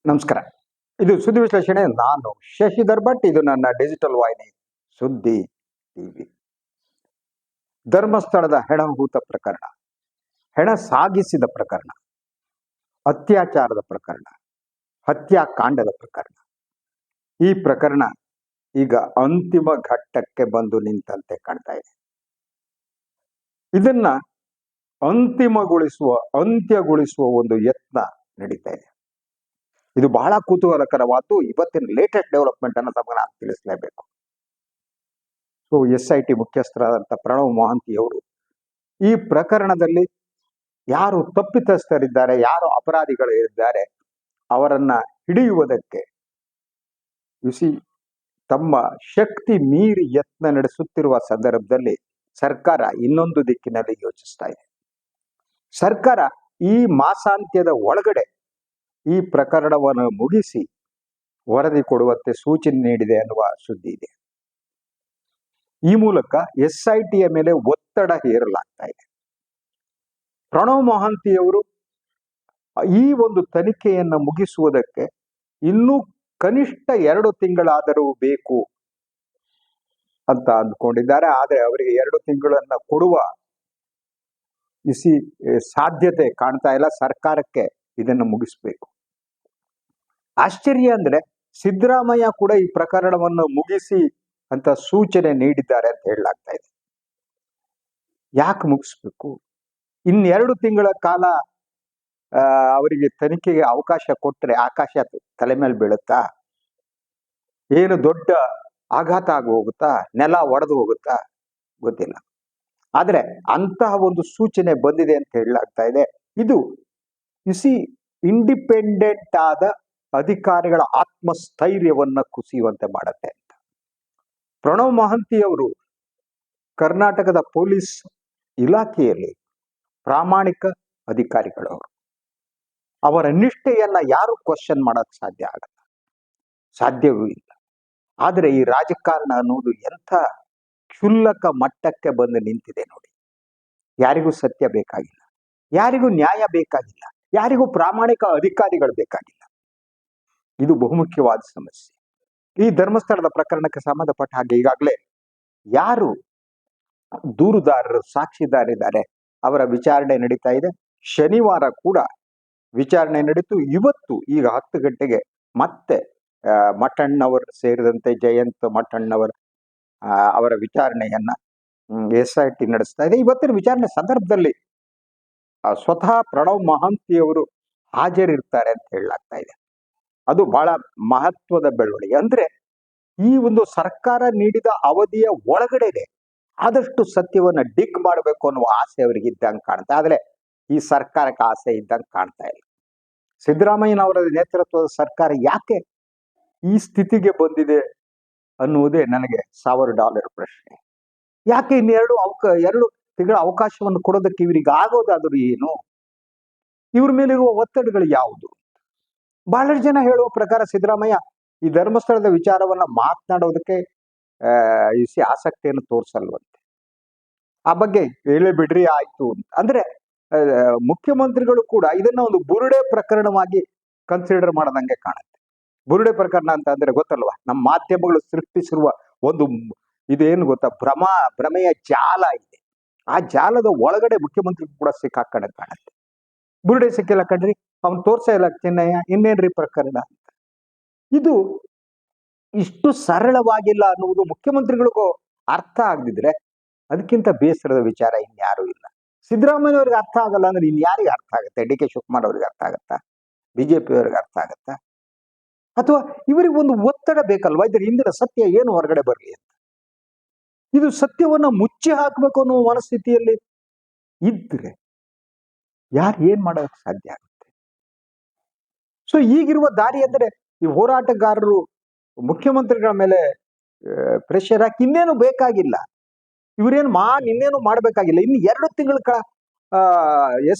ನಮಸ್ಕಾರ. ಇದು ಸುದ್ದಿ ವಿಶ್ಲೇಷಣೆ. ನಾನು ಶಶಿಧರ್ ಭಟ್. ಇದು ನನ್ನ ಡಿಜಿಟಲ್ ವಾಹಿನಿ ಸುದ್ದಿ ಟಿವಿ. ಧರ್ಮಸ್ಥಳದ ಹೆಣಹೂತ ಪ್ರಕರಣ, ಹೆಣ ಸಾಗಿಸಿದ ಪ್ರಕರಣ, ಅತ್ಯಾಚಾರದ ಪ್ರಕರಣ, ಹತ್ಯಾಕಾಂಡದ ಪ್ರಕರಣ. ಈ ಪ್ರಕರಣ ಈಗ ಅಂತಿಮ ಘಟ್ಟಕ್ಕೆ ಬಂದು ನಿಂತಂತೆ ಕಾಣ್ತಾ ಇದೆ. ಇದನ್ನ ಅಂತ್ಯಗೊಳಿಸುವ ಒಂದು ಯತ್ನ ನಡೀತಾ ಇದೆ. ಇದು ಬಹಳ ಕುತೂಹಲಕರವಾದ್ದು. ಇವತ್ತಿನ ಲೇಟೆಸ್ಟ್ ಡೆವಲಪ್ಮೆಂಟ್ ಅನ್ನು ತಮಗೆ ನಾನು ತಿಳಿಸಲೇಬೇಕು. ಸೊ SIT ಮುಖ್ಯಸ್ಥರಾದಂಥ ಪ್ರಣವ್ ಮೊಹಾಂತಿ ಅವರು ಈ ಪ್ರಕರಣದಲ್ಲಿ ಯಾರು ತಪ್ಪಿತಸ್ಥರಿದ್ದಾರೆ, ಯಾರು ಅಪರಾಧಿಗಳು ಇದ್ದಾರೆ, ಅವರನ್ನ ಹಿಡಿಯುವುದಕ್ಕೆ ತಮ್ಮ ಶಕ್ತಿ ಮೀರಿ ಯತ್ನ ನಡೆಸುತ್ತಿರುವ ಸಂದರ್ಭದಲ್ಲಿ ಸರ್ಕಾರ ಇನ್ನೊಂದು ದಿಕ್ಕಿನಲ್ಲಿ ಯೋಚಿಸ್ತಾ ಇದೆ. ಸರ್ಕಾರ ಈ ಮಾಸಾಂತ್ಯದ ಒಳಗಡೆ ಈ ಪ್ರಕರಣವನ್ನು ಮುಗಿಸಿ ವರದಿ ಕೊಡುವಂತೆ ಸೂಚನೆ ನೀಡಿದೆ ಅನ್ನುವ ಸುದ್ದಿ ಇದೆ. ಈ ಮೂಲಕ SITಯ ಮೇಲೆ ಒತ್ತಡ ಹೇರಲಾಗ್ತಾ ಇದೆ. ಪ್ರಣವ್ ಮೊಹಾಂತಿಯವರು ಈ ಒಂದು ತನಿಖೆಯನ್ನು ಮುಗಿಸುವುದಕ್ಕೆ ಇನ್ನೂ ಕನಿಷ್ಠ 2 ತಿಂಗಳಾದರೂ ಬೇಕು ಅಂತ ಅಂದ್ಕೊಂಡಿದ್ದಾರೆ. ಆದರೆ ಅವರಿಗೆ 2 ತಿಂಗಳನ್ನ ಕೊಡುವ ಸಾಧ್ಯತೆ ಕಾಣ್ತಾ ಇಲ್ಲ. ಸರ್ಕಾರಕ್ಕೆ ಇದನ್ನು ಮುಗಿಸ್ಬೇಕು. ಆಶ್ಚರ್ಯ ಅಂದ್ರೆ ಸಿದ್ದರಾಮಯ್ಯ ಕೂಡ ಈ ಪ್ರಕರಣವನ್ನು ಮುಗಿಸಿ ಅಂತ ಸೂಚನೆ ನೀಡಿದ್ದಾರೆ ಅಂತ ಹೇಳಲಾಗ್ತಾ ಇದೆ. ಯಾಕೆ ಮುಗಿಸ್ಬೇಕು? 2 ತಿಂಗಳ ಕಾಲ ಅವರಿಗೆ ತನಿಖೆಗೆ ಅವಕಾಶ ಕೊಟ್ಟರೆ ಆಕಾಶ ತಲೆ ಮೇಲೆ ಬೀಳುತ್ತಾ? ಏನು ದೊಡ್ಡ ಆಘಾತ ಆಗಿ ಹೋಗುತ್ತಾ? ನೆಲ ಒಡೆದು ಹೋಗುತ್ತಾ? ಗೊತ್ತಿಲ್ಲ. ಆದ್ರೆ ಅಂತಹ ಒಂದು ಸೂಚನೆ ಬಂದಿದೆ ಅಂತ ಹೇಳಲಾಗ್ತಾ ಇದೆ. ಇದು ಇಂಡಿಪೆಂಡೆಂಟ್ ಆದ ಅಧಿಕಾರಿಗಳ ಆತ್ಮಸ್ಥೈರ್ಯವನ್ನ ಕುಸಿಯುವಂತೆ ಮಾಡುತ್ತೆ ಅಂತ. ಪ್ರಣವ್ ಮೊಹಾಂತಿ ಅವರು ಕರ್ನಾಟಕದ ಪೊಲೀಸ್ ಇಲಾಖೆಯಲ್ಲಿ ಪ್ರಾಮಾಣಿಕ ಅಧಿಕಾರಿಗಳವರು. ಅವರ ನಿಷ್ಠೆಯನ್ನ ಯಾರು ಕ್ವಶನ್ ಮಾಡಕ್ ಸಾಧ್ಯವೂ ಇಲ್ಲ. ಆದರೆ ಈ ರಾಜಕಾರಣ ಅನ್ನೋದು ಎಂಥ ಕ್ಷುಲ್ಲಕ ಮಟ್ಟಕ್ಕೆ ಬಂದು ನಿಂತಿದೆ ನೋಡಿ. ಯಾರಿಗೂ ಸತ್ಯ ಬೇಕಾಗಿಲ್ಲ, ಯಾರಿಗೂ ನ್ಯಾಯ ಬೇಕಾಗಿಲ್ಲ, ಯಾರಿಗೂ ಪ್ರಾಮಾಣಿಕ ಅಧಿಕಾರಿಗಳು ಬೇಕಾಗಿಲ್ಲ. ಇದು ಬಹುಮುಖ್ಯವಾದ ಸಮಸ್ಯೆ. ಈ ಧರ್ಮಸ್ಥಳದ ಪ್ರಕರಣಕ್ಕೆ ಸಂಬಂಧಪಟ್ಟ ಹಾಗೆ ಈಗಾಗಲೇ ಯಾರು ದೂರುದಾರರು, ಸಾಕ್ಷಿದಾರಿದ್ದಾರೆ, ಅವರ ವಿಚಾರಣೆ ನಡೀತಾ ಇದೆ. ಶನಿವಾರ ಕೂಡ ವಿಚಾರಣೆ ನಡೀತು. ಇವತ್ತು ಈಗ 10 ಗಂಟೆಗೆ ಮತ್ತೆ ಮಠಣ್ಣವರು ಸೇರಿದಂತೆ ಜಯಂತ್ ಮಠಣ್ಣವರ್ ಅವರ ವಿಚಾರಣೆಯನ್ನ SIT ನಡೆಸ್ತಾ ಇದೆ. ಇವತ್ತಿನ ವಿಚಾರಣೆ ಸಂದರ್ಭದಲ್ಲಿ ಸ್ವತಃ ಪ್ರಣವ್ ಮೊಹಾಂತಿಯವರು ಹಾಜರಿರ್ತಾರೆ ಅಂತ ಹೇಳಲಾಗ್ತಾ ಇದೆ. ಅದು ಬಹಳ ಮಹತ್ವದ ಬೆಳವಣಿಗೆ. ಅಂದ್ರೆ ಈ ಒಂದು ಸರ್ಕಾರ ನೀಡಿದ ಅವಧಿಯ ಒಳಗಡೆನೆ ಆದಷ್ಟು ಸತ್ಯವನ್ನ ಡಿಗ್ ಮಾಡಬೇಕು ಅನ್ನುವ ಆಸೆ ಅವರಿಗೆ ಇದ್ದಂಗೆ ಕಾಣ್ತಾ. ಆದ್ರೆ ಈ ಸರ್ಕಾರಕ್ಕೆ ಆಸೆ ಇದ್ದಂಗೆ ಕಾಣ್ತಾ ಇಲ್ಲ. ಸಿದ್ದರಾಮಯ್ಯನವರ ನೇತೃತ್ವದ ಸರ್ಕಾರ ಯಾಕೆ ಈ ಸ್ಥಿತಿಗೆ ಬಂದಿದೆ ಅನ್ನುವುದೇ ನನಗೆ $1000 ಪ್ರಶ್ನೆ. ಯಾಕೆ ಇನ್ನೆರಡು 2 ತಿಂಗಳ ಅವಕಾಶವನ್ನು ಕೊಡೋದಕ್ಕೆ ಇವರಿಗೆ ಆಗೋದಾದರೂ ಏನು? ಇವ್ರ ಮೇಲಿರುವ ಒತ್ತಡಗಳು ಯಾವುದು? ಬಹಳಷ್ಟು ಜನ ಹೇಳುವ ಪ್ರಕಾರ ಸಿದ್ದರಾಮಯ್ಯ ಈ ಧರ್ಮಸ್ಥಳದ ವಿಚಾರವನ್ನ ಮಾತನಾಡೋದಕ್ಕೆ ಆಸಕ್ತಿಯನ್ನು ತೋರಿಸಲ್ವಂತೆ. ಆ ಬಗ್ಗೆ ಹೇಳೇ ಬಿಡ್ರಿ ಆಯ್ತು ಅಂತ. ಅಂದ್ರೆ ಮುಖ್ಯಮಂತ್ರಿಗಳು ಕೂಡ ಇದನ್ನ ಒಂದು ಬುರುಡೆ ಪ್ರಕರಣವಾಗಿ ಕನ್ಸಿಡರ್ ಮಾಡದಂಗೆ ಕಾಣುತ್ತೆ. ಬುರುಡೆ ಪ್ರಕರಣ ಅಂತ ಅಂದ್ರೆ ಗೊತ್ತಲ್ವಾ? ನಮ್ಮ ಮಾಧ್ಯಮಗಳು ಸೃಷ್ಟಿಸಿರುವ ಒಂದು ಇದೇನು ಗೊತ್ತಾ, ಭ್ರಮೆಯ ಜಾಲ ಇದೆ. ಆ ಜಾಲದ ಒಳಗಡೆ ಮುಖ್ಯಮಂತ್ರಿ ಕೂಡ ಸಿಕ್ಕಾಕೊಂಡ ಕಾಣುತ್ತೆ. ಬುರುಡೆ ಸಿಕ್ಕಿಲ್ಲ ಕಣ್ರಿ, ಅವ್ನು ತೋರ್ಸಾ ಇಲ್ಲ ಚೆನ್ನಯ್ಯ, ಇನ್ನೇನ್ರಿ ಪ್ರಕರಣ ಅಂತ. ಇದು ಇಷ್ಟು ಸರಳವಾಗಿಲ್ಲ ಅನ್ನುವುದು ಮುಖ್ಯಮಂತ್ರಿಗಳಿಗೂ ಅರ್ಥ ಆಗದಿದ್ರೆ ಅದಕ್ಕಿಂತ ಬೇಸರದ ವಿಚಾರ ಇನ್ಯಾರೂ ಇಲ್ಲ. ಸಿದ್ದರಾಮಯ್ಯವ್ರಿಗೆ ಅರ್ಥ ಆಗಲ್ಲ ಅಂದ್ರೆ ಇನ್ಯಾರಿಗೆ ಅರ್ಥ ಆಗುತ್ತೆ? DK ಶಿವಕುಮಾರ್ ಅವ್ರಿಗೆ ಅರ್ಥ ಆಗತ್ತಾ? BJP ಅವ್ರಿಗೆ ಅರ್ಥ ಆಗತ್ತಾ? ಅಥವಾ ಇವರಿಗೆ ಒಂದು ಒತ್ತಡ ಬೇಕಲ್ವಾ? ಇದ್ರ ಹಿಂದಿನ ಸತ್ಯ ಏನು ಹೊರಗಡೆ ಬರಲಿ ಅಂತ. ಇದು ಸತ್ಯವನ್ನ ಮುಚ್ಚಿ ಹಾಕಬೇಕು ಅನ್ನೋ ಮನಸ್ಥಿತಿಯಲ್ಲಿ ಇದ್ರೆ ಯಾರು ಏನ್ ಮಾಡೋದಕ್ಕೆ ಸಾಧ್ಯ ಆಗುತ್ತೆ? ಸೊ ಈಗಿರುವ ದಾರಿ ಅಂದ್ರೆ ಈ ಹೋರಾಟಗಾರರು ಮುಖ್ಯಮಂತ್ರಿಗಳ ಮೇಲೆ ಪ್ರೆಷರ್ ಹಾಕಿ ಇನ್ನೇನು ಬೇಕಾಗಿಲ್ಲ. ಇವರೇನು ಇನ್ನೇನು ಮಾಡ್ಬೇಕಾಗಿಲ್ಲ. ಇನ್ನು 2 ತಿಂಗಳ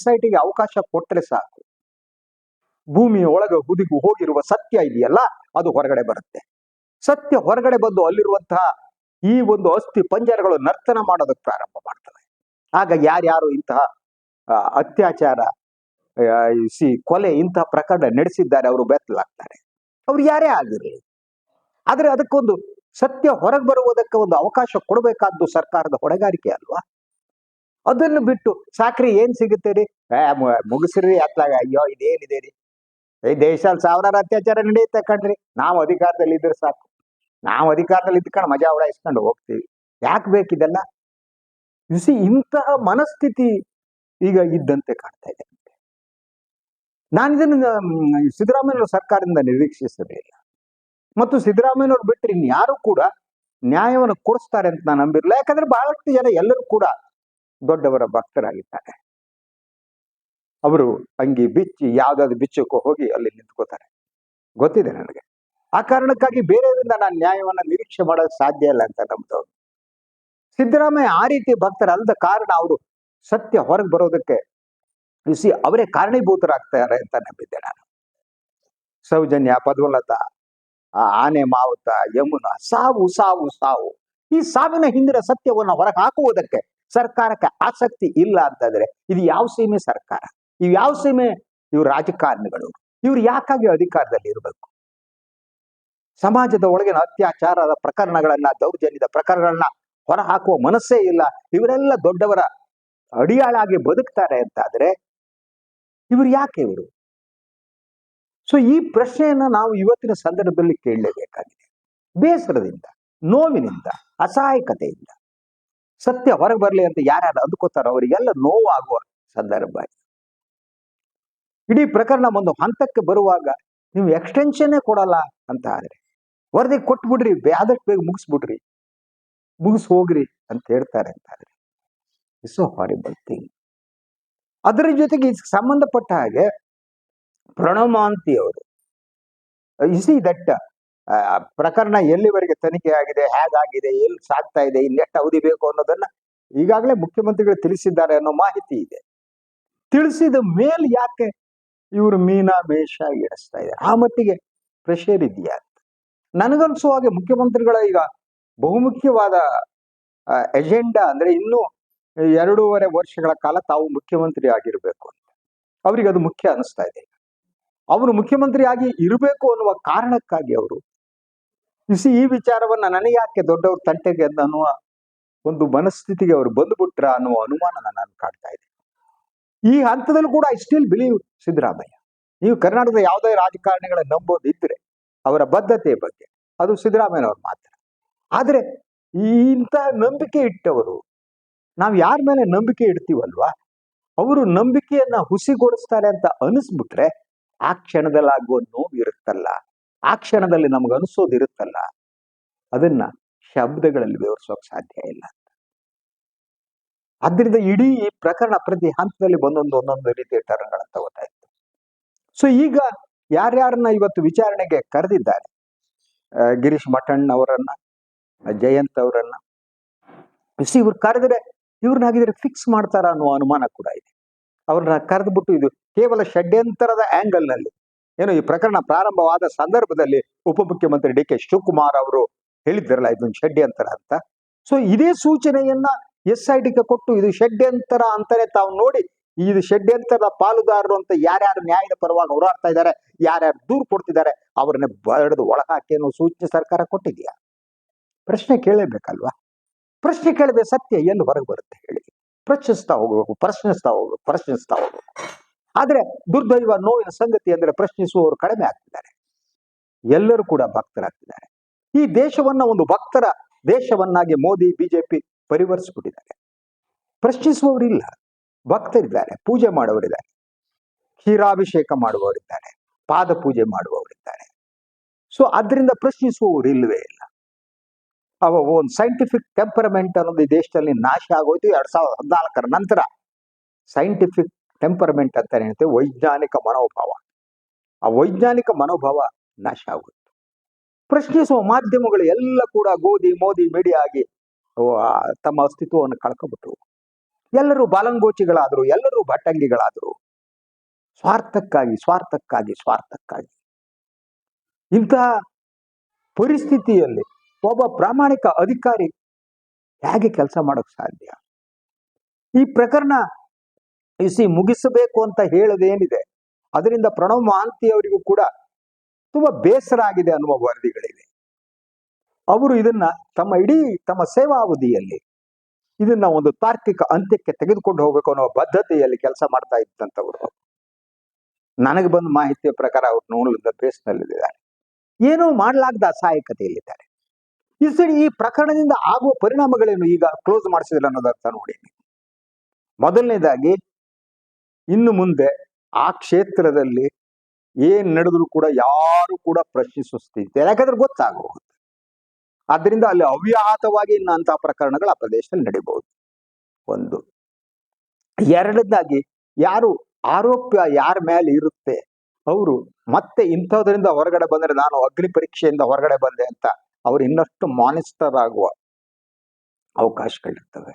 SITಗೆ ಅವಕಾಶ ಕೊಟ್ಟರೆ ಸಾಕು. ಭೂಮಿಯ ಒಳಗೆ ಹುದುಗಿ ಹೋಗಿರುವ ಸತ್ಯ ಇದೆಯಲ್ಲ, ಅದು ಹೊರಗಡೆ ಬರುತ್ತೆ. ಸತ್ಯ ಹೊರಗಡೆ ಬಂದು ಅಲ್ಲಿರುವಂತಹ ಈ ಒಂದು ಅಸ್ಥಿ ಪಂಜರಗಳು ನರ್ತನ ಮಾಡೋದಕ್ಕೆ ಪ್ರಾರಂಭ ಮಾಡ್ತವೆ. ಆಗ ಯಾರ್ಯಾರು ಇಂತಹ ಅತ್ಯಾಚಾರ ಕೊಲೆ ಇಂತಹ ಪ್ರಕರಣ ನಡೆಸಿದ್ದಾರೆ, ಅವರು ಬೆತ್ತಲಾಗ್ತಾರೆ. ಅವ್ರು ಯಾರೇ ಆಗಿರಲಿ. ಆದ್ರೆ ಅದಕ್ಕೊಂದು ಸತ್ಯ ಹೊರಗೆ ಬರುವುದಕ್ಕೆ ಒಂದು ಅವಕಾಶ ಕೊಡಬೇಕಾದ್ದು ಸರ್ಕಾರದ ಹೊಣೆಗಾರಿಕೆ ಅಲ್ವಾ? ಅದನ್ನು ಬಿಟ್ಟು ಸಾಕ್ರಿ ಏನ್ ಸಿಗುತ್ತೆ ರೀ, ಮುಗಿಸ್ರಿ ಅತ್ಲಾಗ, ಅಯ್ಯೋ ಇದೇನಿದೆ ರೀ, ಈ ದೇಶದಲ್ಲಿ ಸಾವಿರಾರು ಅತ್ಯಾಚಾರ ನಡೆಯುತ್ತೆ ಕಣ್ರಿ, ನಾವು ಅಧಿಕಾರದಲ್ಲಿ ಇದ್ರೆ ಸಾಕು, ನಾವು ಅಧಿಕಾರದಲ್ಲಿ ಇದ್ಕೊಂಡು ಮಜಾ ಉಡಾಯಿಸ್ಕೊಂಡು ಹೋಗ್ತೀವಿ, ಯಾಕೆ ಬೇಕಿದೆಲ್ಲ? ಇಂತಹ ಮನಸ್ಥಿತಿ ಈಗ ಇದ್ದಂತೆ ಕಾಣ್ತಾ ಇದೆ. ನಾನಿದನ್ನು ಸಿದ್ದರಾಮಯ್ಯ ಸರ್ಕಾರದಿಂದ ನಿರೀಕ್ಷಿಸಲಿಲ್ಲ, ಮತ್ತು ಸಿದ್ದರಾಮಯ್ಯನವ್ರು ಬಿಟ್ಟರೆ ಇನ್ಯಾರು ಕೂಡ ನ್ಯಾಯವನ್ನು ಕೊಡಿಸ್ತಾರೆ ಅಂತ ನಾನು ನಂಬಿರಲಿಲ್ಲ. ಯಾಕಂದ್ರೆ ಬಹಳಷ್ಟು ಜನ ಎಲ್ಲರೂ ಕೂಡ ದೊಡ್ಡವರ ಭಕ್ತರಾಗಿದ್ದಾರೆ. ಅವರು ಅಂಗಿ ಬಿಚ್ಚಿ ಯಾವ್ದಾದ್ರು ಬಿಚ್ಚಕ್ಕೂ ಹೋಗಿ ಅಲ್ಲಿ ನಿಂತ್ಕೋತಾರೆ, ಗೊತ್ತಿದೆ ನನಗೆ. ಆ ಕಾರಣಕ್ಕಾಗಿ ಬೇರೆಯವರಿಂದ ನಾನು ನ್ಯಾಯವನ್ನ ನಿರೀಕ್ಷೆ ಮಾಡೋದು ಸಾಧ್ಯ ಇಲ್ಲ ಅಂತ ನಂಬಿದವರು. ಸಿದ್ದರಾಮಯ್ಯ ಆ ರೀತಿ ಭಕ್ತರಲ್ಲದ ಕಾರಣ ಅವರು ಸತ್ಯ ಹೊರಗೆ ಬರೋದಕ್ಕೆ ಅವರೇ ಕಾರಣೀಭೂತರಾಗ್ತಾರೆ ಅಂತ ನಂಬಿದ್ದೆ ನಾನು. ಸೌಜನ್ಯ, ಪದ್ಮಲತಾ, ಆನೆ ಮಾವುತ, ಯಮುನಾ, ಸಾವು ಸಾವು ಸಾವು. ಈ ಸಾವಿನ ಹಿಂದಿನ ಸತ್ಯವನ್ನು ಹೊರಗೆ ಹಾಕುವುದಕ್ಕೆ ಸರ್ಕಾರಕ್ಕೆ ಆಸಕ್ತಿ ಇಲ್ಲ ಅಂತಂದ್ರೆ ಇದು ಯಾವ ಸೀಮೆ ಸರ್ಕಾರ? ಇವು ಯಾವ ಸೀಮೆ ಇವ್ರು ರಾಜಕಾರಣಿಗಳು? ಇವ್ರು ಯಾಕಾಗಿ ಅಧಿಕಾರದಲ್ಲಿ ಇರಬೇಕು? ಸಮಾಜದ ಒಳಗಿನ ಅತ್ಯಾಚಾರದ ಪ್ರಕರಣಗಳನ್ನ, ದೌರ್ಜನ್ಯದ ಪ್ರಕರಣಗಳನ್ನ ಹೊರ ಹಾಕುವ ಮನಸ್ಸೇ ಇಲ್ಲ. ಇವರೆಲ್ಲ ದೊಡ್ಡವರ ಅಡಿಯಾಳಾಗಿ ಬದುಕ್ತಾರೆ ಅಂತ ಆದ್ರೆ ಇವರು ಯಾಕೆ ಇವರು? ಸೊ ಈ ಪ್ರಶ್ನೆಯನ್ನ ನಾವು ಇವತ್ತಿನ ಸಂದರ್ಭದಲ್ಲಿ ಕೇಳಲೇಬೇಕಾಗಿದೆ. ಬೇಸರದಿಂದ, ನೋವಿನಿಂದ, ಅಸಹಾಯಕತೆಯಿಂದ ಸತ್ಯ ಹೊರಗೆ ಬರಲಿ ಅಂತ ಯಾರ್ಯಾರು ಅಂದ್ಕೋತಾರೋ ಅವರಿಗೆಲ್ಲ ನೋವಾಗುವ ಸಂದರ್ಭ. ಇಡೀ ಪ್ರಕರಣ ಒಂದು ಹಂತಕ್ಕೆ ಬರುವಾಗ ನೀವು ಎಕ್ಸ್ಟೆನ್ಷನ್ನೇ ಕೊಡಲ್ಲ ಅಂತ ಆದ್ರೆ, ವರದಿ ಕೊಟ್ಬಿಡ್ರಿ, ಆದಷ್ಟು ಬೇಗ ಮುಗಿಸ್ಬಿಡ್ರಿ, ಮುಗಿಸ್ ಹೋಗ್ರಿ ಅಂತ ಹೇಳ್ತಾರೆ ಅಂತ ಆದ್ರೆ ಇಟ್ಸ್ ಅ ಹಾರಿಬಲ್ ಥಿಂಗ್. ಅದರ ಜೊತೆಗೆ ಸಂಬಂಧಪಟ್ಟ ಹಾಗೆ ಪ್ರಣವ್ ಮಹಾಂತಿ ಅವರು ದಟ್ಟ ಪ್ರಕರಣ ಎಲ್ಲಿವರೆಗೆ ತನಿಖೆ ಆಗಿದೆ, ಹೇಗಾಗಿದೆ, ಎಲ್ಲಿ ಸಾಗ್ತಾ ಇದೆ, ಇನ್ನೆಷ್ಟು ಅವಧಿ ಬೇಕು ಅನ್ನೋದನ್ನ ಈಗಾಗಲೇ ಮುಖ್ಯಮಂತ್ರಿಗಳು ತಿಳಿಸಿದ್ದಾರೆ ಅನ್ನೋ ಮಾಹಿತಿ ಇದೆ. ತಿಳಿಸಿದ ಮೇಲೆ ಯಾಕೆ ಇವರು ಮೀನಾ ಮೇಷ ಎಣಿಸ್ತಾ ಇದ್ದಾರೆ? ಆ ಮಟ್ಟಿಗೆ ಪ್ರೆಷರ್ ಇದೆಯಾ ಅಂತ ನನಗನ್ಸುವ ಹಾಗೆ ಮುಖ್ಯಮಂತ್ರಿಗಳ ಈಗ ಬಹುಮುಖ್ಯವಾದ ಎಜೆಂಡಾ ಅಂದ್ರೆ ಇನ್ನು 2.5 ವರ್ಷಗಳ ಕಾಲ ತಾವು ಮುಖ್ಯಮಂತ್ರಿ ಆಗಿರ್ಬೇಕು ಅಂತ ಅವ್ರಿಗೆ ಅದು ಮುಖ್ಯ ಅನಿಸ್ತಾ ಇದೆ. ಅವರು ಮುಖ್ಯಮಂತ್ರಿ ಆಗಿ ಇರಬೇಕು ಅನ್ನುವ ಕಾರಣಕ್ಕಾಗಿ ಅವರು ಈ ವಿಚಾರವನ್ನ ನನಗೆ ಯಾಕೆ ದೊಡ್ಡವ್ರ ತಂಟೆಗೆ ಅನ್ನುವ ಒಂದು ಮನಸ್ಥಿತಿಗೆ ಅವರು ಬಂದ್ಬಿಟ್ರ ಅನ್ನುವ ಅನುಮಾನ ನಾನು ಕಾಡ್ತಾ ಇದೆ. ಈ ಹಂತದಲ್ಲೂ ಕೂಡ ಐ ಸ್ಟಿಲ್ ಬಿಲೀವ್ ಸಿದ್ದರಾಮಯ್ಯ. ನೀವು ಕರ್ನಾಟಕದ ಯಾವುದೇ ರಾಜಕಾರಣಿಗಳ ನಂಬೋದಿದ್ರೆ ಅವರ ಬದ್ಧತೆಯ ಬಗ್ಗೆ ಅದು ಸಿದ್ದರಾಮಯ್ಯನವ್ರು ಮಾತ್ರ. ಆದ್ರೆ ಇಂತಹ ನಂಬಿಕೆ ಇಟ್ಟವರು, ನಾವು ಯಾರ ಮೇಲೆ ನಂಬಿಕೆ ಇಡ್ತೀವಲ್ವಾ, ಅವರು ನಂಬಿಕೆಯನ್ನ ಹುಸಿಗೊಳಿಸ್ತಾರೆ ಅಂತ ಅನಿಸ್ಬಿಟ್ರೆ ಆ ಕ್ಷಣದಲ್ಲಾಗುವ ನೋವು ಇರುತ್ತಲ್ಲ, ಆ ಕ್ಷಣದಲ್ಲಿ ನಮ್ಗೆ ಅನಿಸೋದಿರುತ್ತಲ್ಲ, ಅದನ್ನ ಶಬ್ದಗಳಲ್ಲಿ ವಿವರಿಸೋಕ್ ಸಾಧ್ಯ ಇಲ್ಲ. ಆದ್ರಿಂದ ಇಡೀ ಈ ಪ್ರಕರಣ ಪ್ರತಿ ಹಂತದಲ್ಲಿ ಒಂದೊಂದು ರೀತಿಯ ಟರ್ನ್ಗಳನ್ನ ತಗೋತಾ ಇತ್ತು. ಸೊ ಈಗ ಯಾರ್ಯಾರನ್ನ ಇವತ್ತು ವಿಚಾರಣೆಗೆ ಕರೆದಿದ್ದಾರೆ, ಗಿರೀಶ್ ಮಠಣ್ ಅವರನ್ನ, ಜಯಂತ್ ಅವರನ್ನ, ಇವ್ರು ಕರೆದ್ರೆ ಇವ್ರನ್ನಾಗಿದ್ರೆ ಫಿಕ್ಸ್ ಮಾಡ್ತಾರ ಅನ್ನೋ ಅನುಮಾನ ಕೂಡ ಇದೆ. ಅವ್ರನ್ನ ಕರೆದ್ಬಿಟ್ಟು ಇದು ಕೇವಲ ಷಡ್ಯಂತರದ ಆಂಗಲ್ ನಲ್ಲಿ ಏನು ಈ ಪ್ರಕರಣ ಪ್ರಾರಂಭವಾದ ಸಂದರ್ಭದಲ್ಲಿ ಉಪಮುಖ್ಯಮಂತ್ರಿ ಡಿ ಕೆ ಶಿವಕುಮಾರ್ ಅವರು ಹೇಳಿದ್ರಲ್ಲ ಇದೊಂದು ಷಡ್ಯಂತರ ಅಂತ. ಸೊ ಇದೇ ಸೂಚನೆಯನ್ನ SITಗೆ ಕೊಟ್ಟು ಇದು ಷಡ್ಯಂತರ ಅಂತಾನೆ ತಾವು ನೋಡಿ, ಇದು ಷಡ್ಯಂತರದ ಪಾಲುದಾರರು ಅಂತ ಯಾರ್ಯಾರು ನ್ಯಾಯದ ಪರವಾಗಿ ಹೋರಾಡ್ತಾ ಇದ್ದಾರೆ, ಯಾರ್ಯಾರು ದೂರು ಕೊಡ್ತಿದ್ದಾರೆ ಅವ್ರನ್ನ ಬಡಿದು ಒಳಹಾಕಿ ಅನ್ನೋ ಸೂಚನೆ ಸರ್ಕಾರ ಕೊಟ್ಟಿದೆಯಾ? ಪ್ರಶ್ನೆ ಕೇಳಲೇಬೇಕಲ್ವಾ? ಪ್ರಶ್ನೆ ಕೇಳದೆ ಸತ್ಯ ಎಲ್ಲಿ ಹೊರಗೆ ಬರುತ್ತೆ ಹೇಳಿ? ಪ್ರಶ್ನಿಸ್ತಾ ಹೋಗ್ಬೇಕು. ಆದ್ರೆ ದುರ್ದೈವ, ನೋವಿನ ಸಂಗತಿ ಅಂದ್ರೆ ಪ್ರಶ್ನಿಸುವವರು ಕಡಿಮೆ ಆಗ್ತಿದ್ದಾರೆ, ಎಲ್ಲರೂ ಕೂಡ ಭಕ್ತರಾಗ್ತಿದ್ದಾರೆ. ಈ ದೇಶವನ್ನ ಒಂದು ಭಕ್ತರ ದೇಶವನ್ನಾಗಿ ಮೋದಿ ಬಿಜೆಪಿ ಪರಿವರ್ತಿಸ್ಬಿಟ್ಟಿದ್ದಾರೆ. ಪ್ರಶ್ನಿಸುವವರಿಲ್ಲ, ಭಕ್ತರಿದ್ದಾರೆ, ಪೂಜೆ ಮಾಡುವವರಿದ್ದಾರೆ, ಕ್ಷೀರಾಭಿಷೇಕ ಮಾಡುವವರಿದ್ದಾರೆ, ಪಾದ ಪೂಜೆ ಮಾಡುವವರಿದ್ದಾರೆ. ಸೊ ಅದರಿಂದ ಪ್ರಶ್ನಿಸುವವರು ಇಲ್ಲವೇ ಇಲ್ಲ. ಒಂದು ಸೈಂಟಿಫಿಕ್ ಟೆಂಪರಮೆಂಟ್ ಅನ್ನೋದು ಈ ದೇಶದಲ್ಲಿ ನಾಶ ಆಗೋಯ್ತು 2014 ನಂತರ. ಸೈಂಟಿಫಿಕ್ ಟೆಂಪರಮೆಂಟ್ ಅಂತ ಹೇಳ್ತೇವೆ, ವೈಜ್ಞಾನಿಕ ಮನೋಭಾವ. ಆ ವೈಜ್ಞಾನಿಕ ಮನೋಭಾವ ನಾಶ ಆಗೋಯ್ತು. ಪ್ರಶ್ನಿಸುವ ಮಾಧ್ಯಮಗಳು ಎಲ್ಲ ಕೂಡ ಮೋದಿ ಮೀಡಿಯಾ ಆಗಿ ತಮ್ಮ ಅಸ್ತಿತ್ವವನ್ನು ಕಳ್ಕೊಬಿಟ್ರು. ಎಲ್ಲರೂ ಬಾಲಂಗೋಚಿಗಳಾದ್ರು, ಎಲ್ಲರೂ ಭಟ್ಟಂಗಿಗಳಾದ್ರು, ಸ್ವಾರ್ಥಕ್ಕಾಗಿ. ಇಂತಹ ಪರಿಸ್ಥಿತಿಯಲ್ಲಿ ಒಬ್ಬ ಪ್ರಾಮಾಣಿಕ ಅಧಿಕಾರಿ ಹೇಗೆ ಕೆಲಸ ಮಾಡೋಕ್ ಸಾಧ್ಯ? ಈ ಪ್ರಕರಣ ಮುಗಿಸಬೇಕು ಅಂತ ಹೇಳೋದೇನಿದೆ, ಅದರಿಂದ ಪ್ರಣವ್ ಮಹಾಂತಿ ಅವರಿಗೂ ಕೂಡ ತುಂಬಾ ಬೇಸರ ಆಗಿದೆ ಅನ್ನುವ ವರದಿಗಳಿವೆ. ಅವರು ಇದನ್ನ ತಮ್ಮ ಸೇವಾವಧಿಯಲ್ಲಿ ಇದನ್ನ ಒಂದು ತಾರ್ಕಿಕ ಅಂತ್ಯಕ್ಕೆ ತೆಗೆದುಕೊಂಡು ಹೋಗಬೇಕು ಅನ್ನೋ ಬದ್ಧತೆಯಲ್ಲಿ ಕೆಲಸ ಮಾಡ್ತಾ ಇದ್ದಂಥವ್ರು. ನನಗೆ ಬಂದ ಮಾಹಿತಿಯ ಪ್ರಕಾರ ಅವರು ನೋಡಲಿದ್ದ ಬೇಸ್ನಲ್ಲಿದ್ದಾರೆ, ಏನೂ ಮಾಡಲಾಗದ ಅಸಹಾಯಕತೆಯಲ್ಲಿದ್ದಾರೆ. ಈ ಪ್ರಕರಣದಿಂದ ಆಗುವ ಪರಿಣಾಮಗಳೇನು ಈಗ ಕ್ಲೋಸ್ ಮಾಡಿಸಿದ್ರೆ ಅನ್ನೋದರ್ಥ ನೋಡಿ. ಮೊದಲನೇದಾಗಿ, ಇನ್ನು ಮುಂದೆ ಆ ಕ್ಷೇತ್ರದಲ್ಲಿ ಏನ್ ನಡೆದ್ರು ಕೂಡ ಯಾರು ಕೂಡ ಪ್ರಶ್ನಿಸುವ ಸ್ಥಿತಿ, ಯಾಕಂದ್ರೆ ಗೊತ್ತಾಗಬಹುದು. ಆದ್ರಿಂದ ಅಲ್ಲಿ ಅವ್ಯಾಹತವಾಗಿ ಇನ್ನಂತಹ ಪ್ರಕರಣಗಳು ಆ ಪ್ರದೇಶದಲ್ಲಿ ನಡೀಬಹುದು. ಒಂದು. ಎರಡನೇದಾಗಿ, ಯಾರು ಆರೋಪ ಯಾರ ಮೇಲೆ ಇರುತ್ತೆ ಅವರು ಮತ್ತೆ ಇಂಥದ್ರಿಂದ ಹೊರಗಡೆ ಬಂದ್ರೆ, ನಾನು ಅಗ್ನಿ ಪರೀಕ್ಷೆಯಿಂದ ಹೊರಗಡೆ ಬಂದೆ ಅಂತ ಅವ್ರು ಇನ್ನಷ್ಟು ಮಾನಿಸ್ಟರ್ ಆಗುವ ಅವಕಾಶಗಳಿರ್ತವೆ.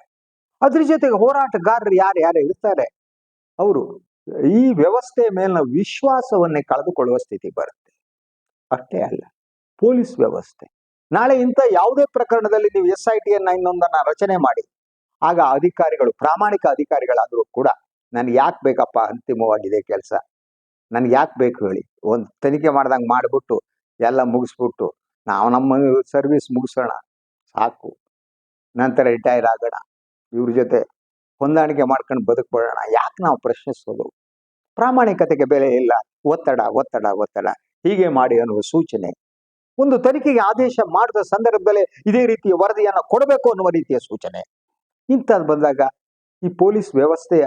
ಅದ್ರ ಜೊತೆಗೆ ಹೋರಾಟಗಾರರು ಯಾರ್ಯಾರು ಇರ್ತಾರೆ ಅವರು ಈ ವ್ಯವಸ್ಥೆಯ ಮೇಲಿನ ವಿಶ್ವಾಸವನ್ನೇ ಕಳೆದುಕೊಳ್ಳುವ ಸ್ಥಿತಿ ಬರುತ್ತೆ. ಅಷ್ಟೇ ಅಲ್ಲ, ಪೊಲೀಸ್ ವ್ಯವಸ್ಥೆ ನಾಳೆ ಇಂಥ ಯಾವುದೇ ಪ್ರಕರಣದಲ್ಲಿ ನೀವು SIT ಇನ್ನೊಂದನ್ನ ರಚನೆ ಮಾಡಿ, ಆಗ ಅಧಿಕಾರಿಗಳು ಪ್ರಾಮಾಣಿಕ ಅಧಿಕಾರಿಗಳಾದರೂ ಕೂಡ ನನ್ಗೆ ಯಾಕೆ ಬೇಕಪ್ಪ ಅಂತಿಮವಾಗಿದೆ ಕೆಲಸ, ನನ್ಗೆ ಯಾಕೆ ಬೇಕು ಹೇಳಿ, ಒಂದು ತನಿಖೆ ಮಾಡ್ದಂಗೆ ಮಾಡಿಬಿಟ್ಟು ಎಲ್ಲ ಮುಗಿಸ್ಬಿಟ್ಟು ನಾವು ನಮ್ಮ ಸರ್ವಿಸ್ ಮುಗಿಸೋಣ ಸಾಕು, ನಂತರ ರಿಟೈರ್ ಆಗೋಣ, ಇವ್ರ ಜೊತೆ ಹೊಂದಾಣಿಕೆ ಮಾಡ್ಕೊಂಡು ಬದುಕ್ಬಿಡೋಣ, ಯಾಕೆ ನಾವು ಪ್ರಶ್ನಿಸೋದು? ಪ್ರಾಮಾಣಿಕತೆಗೆ ಬೆಲೆ ಇಲ್ಲ, ಒತ್ತಡ ಒತ್ತಡ ಒತ್ತಡ ಹೀಗೆ ಮಾಡಿ ಅನ್ನುವ ಸೂಚನೆ. ಒಂದು ತನಿಖೆಗೆ ಆದೇಶ ಮಾಡಿದ ಸಂದರ್ಭದಲ್ಲಿ ಇದೇ ರೀತಿಯ ವರದಿಯನ್ನ ಕೊಡಬೇಕು ಅನ್ನುವ ರೀತಿಯ ಸೂಚನೆ. ಇಂಥದ್ದು ಬಂದಾಗ ಈ ಪೊಲೀಸ್ ವ್ಯವಸ್ಥೆಯ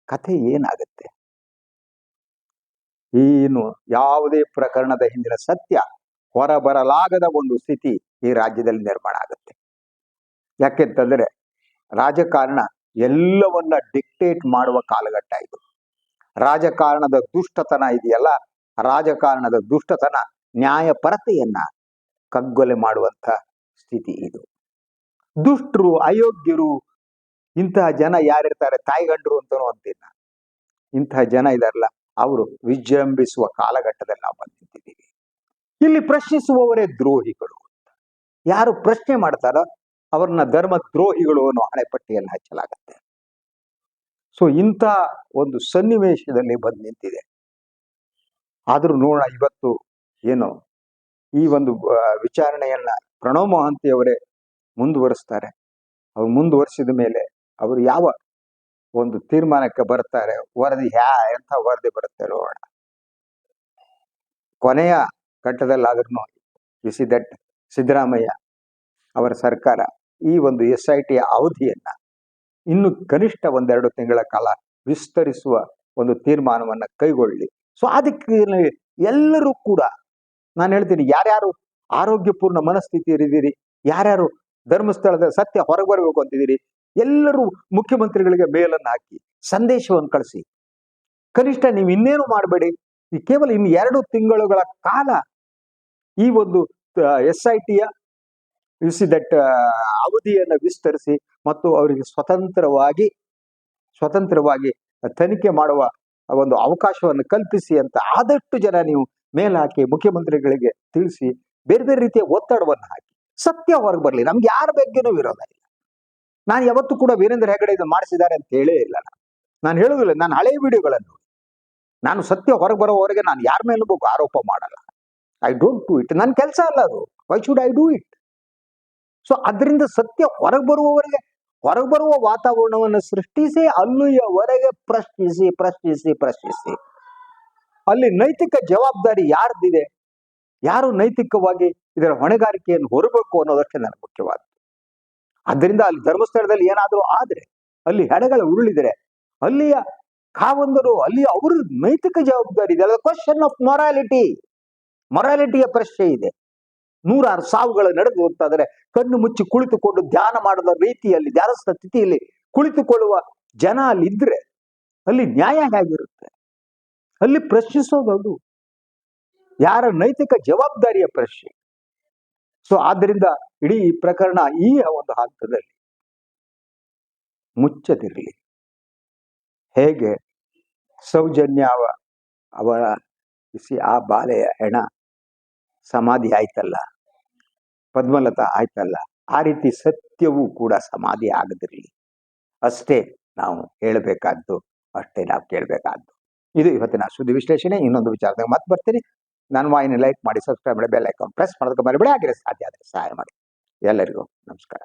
ಕಥೆ ಏನಾಗುತ್ತೆ? ಏನು ಯಾವುದೇ ಪ್ರಕರಣದ ಹಿಂದಿನ ಸತ್ಯ ಹೊರಬರಲಾಗದ ಒಂದು ಸ್ಥಿತಿ ಈ ರಾಜ್ಯದಲ್ಲಿ ನಿರ್ಮಾಣ ಆಗುತ್ತೆ. ಯಾಕೆಂತಂದ್ರೆ ರಾಜಕಾರಣ ಎಲ್ಲವನ್ನ ಡಿಕ್ಟೇಟ್ ಮಾಡುವ ಕಾಲಘಟ್ಟ ಇದು. ರಾಜಕಾರಣದ ದುಷ್ಟತನ ಇದೆಯಲ್ಲ, ರಾಜಕಾರಣದ ದುಷ್ಟತನ ನ್ಯಾಯಪರತೆಯನ್ನ ಕಗ್ಗೊಲೆ ಮಾಡುವಂತ ಸ್ಥಿತಿ ಇದು. ದುಷ್ಟರು, ಅಯೋಗ್ಯರು, ಇಂತಹ ಜನ ಯಾರಿರ್ತಾರೆ, ತಾಯಿಗಂಡ್ರು ಅಂತನೂ ಅಂತೀನ, ಇಂತಹ ಜನ ಇದಾರಲ್ಲ, ಅವರು ವಿಜೃಂಭಿಸುವ ಕಾಲಘಟ್ಟದಲ್ಲಿ ನಾವು ಬಂದಿದ್ದೀವಿ. ಇಲ್ಲಿ ಪ್ರಶ್ನಿಸುವವರೇ ದ್ರೋಹಿಗಳು. ಯಾರು ಪ್ರಶ್ನೆ ಮಾಡ್ತಾರೋ ಅವ್ರನ್ನ ಧರ್ಮ ದ್ರೋಹಿಗಳು ಅನ್ನೋ ಹಣೆಪಟ್ಟಿಯಲ್ಲಿ ಹಚ್ಚಲಾಗತ್ತೆ. ಸೊ ಇಂಥ ಒಂದು ಸನ್ನಿವೇಶದಲ್ಲಿ ಬಂದು ನಿಂತಿದೆ. ಆದ್ರೂ ನೋಡೋಣ, ಇವತ್ತು ಏನು ಈ ಒಂದು ವಿಚಾರಣೆಯನ್ನ ಪ್ರಣವ್ ಮಹಾಂತಿ ಅವರೇ ಮುಂದುವರಿಸ್ತಾರೆ. ಅವ್ರು ಮುಂದುವರಿಸಿದ ಮೇಲೆ ಅವರು ಯಾವ ಒಂದು ತೀರ್ಮಾನಕ್ಕೆ ಬರ್ತಾರೆ, ವರದಿ ಎಂಥ ವರದಿ ಬರುತ್ತೆ ನೋಡೋಣ. ಕೊನೆಯ ಘಟ್ಟದಲ್ಲಾದ್ರೂ ದಟ್ ಸಿದ್ದರಾಮಯ್ಯ ಅವರ ಸರ್ಕಾರ ಈ ಒಂದು SIT ಅವಧಿಯನ್ನ ಇನ್ನು ಕನಿಷ್ಠ 1-2 ತಿಂಗಳ ಕಾಲ ವಿಸ್ತರಿಸುವ ಒಂದು ತೀರ್ಮಾನವನ್ನ ಕೈಗೊಳ್ಳಿ. ಸೊ ಅದಕ್ಕೆ ಎಲ್ಲರೂ ಕೂಡ ನಾನು ಹೇಳ್ತೀನಿ, ಯಾರ್ಯಾರು ಆರೋಗ್ಯಪೂರ್ಣ ಮನಸ್ಥಿತಿ ಇರಿದ್ದೀರಿ, ಯಾರ್ಯಾರು ಧರ್ಮಸ್ಥಳದ ಸತ್ಯ ಹೊರಗೆ ಬರಬೇಕು ಅಂತಿದ್ದೀರಿ, ಎಲ್ಲರೂ ಮುಖ್ಯಮಂತ್ರಿಗಳಿಗೆ ಮೇಲನ್ನು ಹಾಕಿ ಸಂದೇಶವನ್ನು ಕಳಿಸಿ. ಕನಿಷ್ಠ ನೀವು ಇನ್ನೇನು ಮಾಡಬೇಡಿ, ಈ ಕೇವಲ ಇನ್ನು 2 ತಿಂಗಳುಗಳ ಕಾಲ ಈ ಒಂದು SIT ದಟ್ ಅವಧಿಯನ್ನು ವಿಸ್ತರಿಸಿ ಮತ್ತು ಅವರಿಗೆ ಸ್ವತಂತ್ರವಾಗಿ ತನಿಖೆ ಮಾಡುವ ಒಂದು ಅವಕಾಶವನ್ನು ಕಲ್ಪಿಸಿ ಅಂತ ಆದಷ್ಟು ಜನ ನೀವು ಮೇಲ್ಹಾಕಿ ಮುಖ್ಯಮಂತ್ರಿಗಳಿಗೆ ತಿಳಿಸಿ, ಬೇರೆ ಬೇರೆ ರೀತಿಯ ಒತ್ತಡವನ್ನು ಹಾಕಿ ಸತ್ಯ ಹೊರಗೆ ಬರಲಿ. ನಮ್ಗೆ ಯಾರ ಬಗ್ಗೆನೂ ವಿರೋಧ ಇಲ್ಲ. ನಾನು ಯಾವತ್ತೂ ಕೂಡ ವೀರೇಂದ್ರ ಹೆಗಡೆ ಇದನ್ನು ಮಾಡಿಸಿದ್ದಾರೆ ಅಂತ ಹೇಳೇ ಇಲ್ಲ. ನಾನು ಹೇಳುದಿಲ್ಲ, ನಾನು ಹಳೆಯ ವಿಡಿಯೋಗಳನ್ನು ನಾನು ಸತ್ಯ ಹೊರಗೆ ಬರೋವರೆಗೆ ನಾನು ಯಾರ ಮೇಲೂ ಆರೋಪ ಮಾಡಲ್ಲ. I don't do it. ನನ್ನ ಕೆಲಸ ಅಲ್ಲ ಅದು. Why should I do it? So ಅದರಿಂದ ಸತ್ಯ ಹೊರಗೆ ಬರುವ ವಾತಾವರಣವನ್ನು ಸೃಷ್ಟಿಸಿ ಅಲ್ಲಿಯವರೆಗೆ ಪ್ರಶ್ನಿಸಿ ಅಲ್ಲಿ ನೈತಿಕ ಜವಾಬ್ದಾರಿ ಯಾರ್ದಿದೆ, ಯಾರು ನೈತಿಕವಾಗಿ ಇದರ ಹೊಣೆಗಾರಿಕೆಯನ್ನು ಹೊರಬೇಕು ಅನ್ನೋದಷ್ಟೇ ನನಗೆ ಮುಖ್ಯವಾದ. ಆದ್ದರಿಂದ ಅಲ್ಲಿ ಧರ್ಮಸ್ಥಳದಲ್ಲಿ ಏನಾದರೂ ಆದ್ರೆ, ಅಲ್ಲಿ ಹೆಣಗಳು ಉರುಳಿದರೆ, ಅಲ್ಲಿಯ ಕಾವಂದರು, ಅಲ್ಲಿ ಅವ್ರ ನೈತಿಕ ಜವಾಬ್ದಾರಿ ಇದೆ. ಅಲ್ಲ, ಕ್ವಶನ್ ಆಫ್ ಮೊರಾಲಿಟಿಯ ಪ್ರಶ್ನೆ ಇದೆ. 100 ಸಾವುಗಳು ನಡೆದು ಹೋಗ್ತಾದರೆ ಕಣ್ಣು ಮುಚ್ಚಿ ಕುಳಿತುಕೊಂಡು ಧ್ಯಾನ ಮಾಡದ ರೀತಿಯಲ್ಲಿ, ಧ್ಯಾನಸ್ಥ ಸ್ಥಿತಿಯಲ್ಲಿ ಕುಳಿತುಕೊಳ್ಳುವ ಜನ ಅಲ್ಲಿದ್ರೆ ಅಲ್ಲಿ ನ್ಯಾಯ ಹೇಗಿರುತ್ತೆ? ಅಲ್ಲಿ ಪ್ರಶ್ನಿಸೋದು ಯಾರ ನೈತಿಕ ಜವಾಬ್ದಾರಿಯ ಪ್ರಶ್ನೆ. ಸೊ ಆದ್ದರಿಂದ ಇಡೀ ಪ್ರಕರಣ ಈ ಒಂದು ಹಂತದಲ್ಲಿ ಮುಚ್ಚದಿರಲಿ. ಹೇಗೆ ಸೌಜನ್ಯ ಅವಳ ಆ ಬಾಲೆಯ ಹೆಣ ಸಮಾಧಿ ಆಯ್ತಲ್ಲ, ಪದ್ಮಲತಾ ಆಯ್ತಲ್ಲ, ಆ ರೀತಿ ಸತ್ಯವೂ ಕೂಡ ಸಮಾಧಿ ಆಗದಿರಲಿ ಅಷ್ಟೇ ನಾವು ಹೇಳಬೇಕಾದ್ದು. ಅಷ್ಟೇ ನಾವು ಕೇಳಬೇಕಾದ್ದು. ಇದು ಇವತ್ತಿನ ಸುದ್ದಿ ವಿಶ್ಲೇಷಣೆ. ಇನ್ನೊಂದು ವಿಚಾರದಾಗ ಮತ್ತೆ ಬರ್ತೀನಿ. ನನ್ನ ವಾಹಿನಿ ಲೈಕ್ ಮಾಡಿ, ಸಬ್ಸ್ಕ್ರೈಬ್ ಮಾಡಿ, ಬೆಲ್ ಐಕಾನ್ ಪ್ರೆಸ್ ಮಾಡೋದಕ್ಕೆ ಮರಿಬೇಡಿ. ಆಗಿರೋ ಸಾಧ್ಯ ಆದರೆ ಸಹಾಯ ಮಾಡಿ. ಎಲ್ಲರಿಗೂ ನಮಸ್ಕಾರ.